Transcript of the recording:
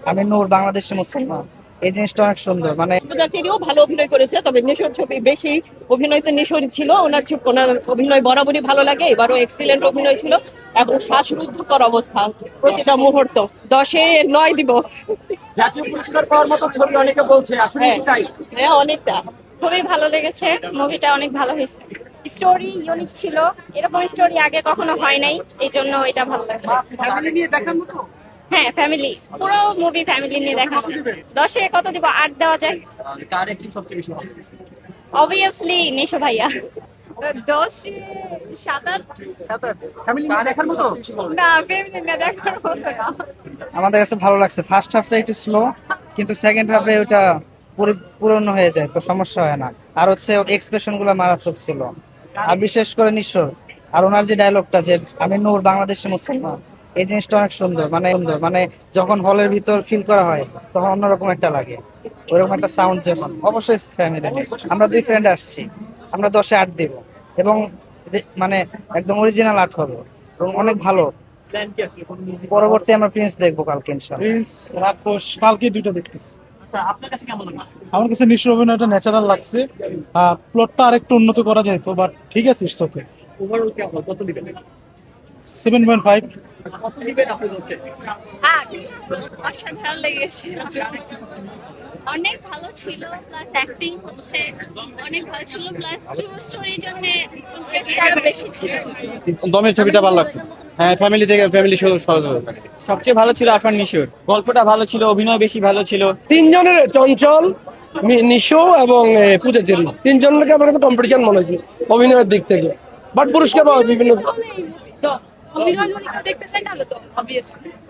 আমি নূর, বাংলাদেশি মুসলমান। এই জিনিসটা অনেক সুন্দর, মানে পূজাচেরিও ভালো অভিনয় করেছে, তবে নিশোর ছবি বেশি অভিনয় তো নিশোর ছিল। ওনার অভিনয় বরাবরই ভালো লাগে, এবারও এক্সিলেন্ট অভিনয় ছিল এবং শ্বাসরুদ্ধকর অবস্থা প্রতিটা মুহূর্ত। 10-এ 9 দিব। জাতীয় পুরস্কার পাওয়ার মতো ছবি অনেকে বলছে, আসলে হ্যাঁ কি তাই? হ্যাঁ, অনেকটা। খুবই ভালো লেগেছে, মুভিটা অনেক ভালো হয়েছে। স্টোরি ইউনিক ছিল, এরকম স্টোরি আগে কখনো হয় নাই, এই জন্য এটা ভালো লাগছে। ফ্যামিলি নিয়ে দেখার মতো। হ্যাঁ, ফ্যামিলি, পুরো মুভি ফ্যামিলি নিয়ে দেখা। 10-এ কত দিব? 8 দেওয়া যায়। কার একটি সবচেয়ে বেশি ভালো লেগেছে? অবভিয়াসলি নিশো ভাইয়া। 10-এ 7-8। ফ্যামিলি নিয়ে দেখার মতো। না, ফ্যামিলি না দেখার মতো না। আমাদের কাছে ভালো লাগছে। ফার্স্ট হাফটা একটু স্লো, কিন্তু সেকেন্ড হাফে ওটা পূরণ হয়ে যায়, তো সমস্যা হয় না। আর হচ্ছে এক্সপ্রেশন গুলো মারাত্মক ছিল, আর বিশেষ করে নিশোর আর ওনার যে ডায়লগটা, যে আমি নূর, বাংলাদেশি মুসলমান, এই জিনিসটা অনেক সুন্দর। মানে যখন হলের ভিতর ফিল করা হয় তখন অন্যরকম একটা লাগে, ওইরকম একটা সাউন্ড। যেমন অবশ্যই ফ্যামিলি, আমরা 2 ফ্রেন্ড আসছি, আমরা 10-এ 8 দেব, এবং মানে একদম অরিজিনাল আর্ট হবে এবং অনেক ভালো। প্ল্যান কি আসলে কোন movie? পরবর্তী আমরা প্রিন্স দেখবো কালকে ইনশাআল্লাহ। প্রিন্স, রাক্ষস কালকে দুইটা দেখতেছি। আচ্ছা, আপনার কাছে কেমন লাগছে? আমার কাছে নিশ্চয় অভিনয়টা ন্যাচারাল লাগছে। প্লটটা আরেকটু উন্নত করা যেত, বাট ঠিক আছে, ইটস ওকে। ওভারঅল কেমন, কত দিবেন? 7.5। কত দিবেন আপনি বলছেন? আর অসাধারণ লেগেছে, অনেক ভালো ছিল, প্লাস অ্যাক্টিং হচ্ছে অনেক ভালো ছিল, প্লাস ট্রু স্টোরির জন্য ইন্টারেস্ট আরো বেশি ছিল। দমের ছবিটা ভালো লাগছে। হ্যাঁ, ফ্যামিলি থেকে ফ্যামিলি সহজ হবে। সবচেয়ে ভালো ছিল আরফান নিশোর, গল্পটা ভালো ছিল, অভিনয় বেশি ভালো ছিল। তিনজনের, চঞ্চল, নিশো এবং পূজাচেরি, তিনজনকে আমার কাছে কম্পিটিশন মনে হয়েছে অভিনয়ের দিক থেকে। বাট পুরস্কার পাওয়া বিভিন্ন অভিনয় যদি কেউ দেখতে চায় তাহলে তো অবভিয়াসলি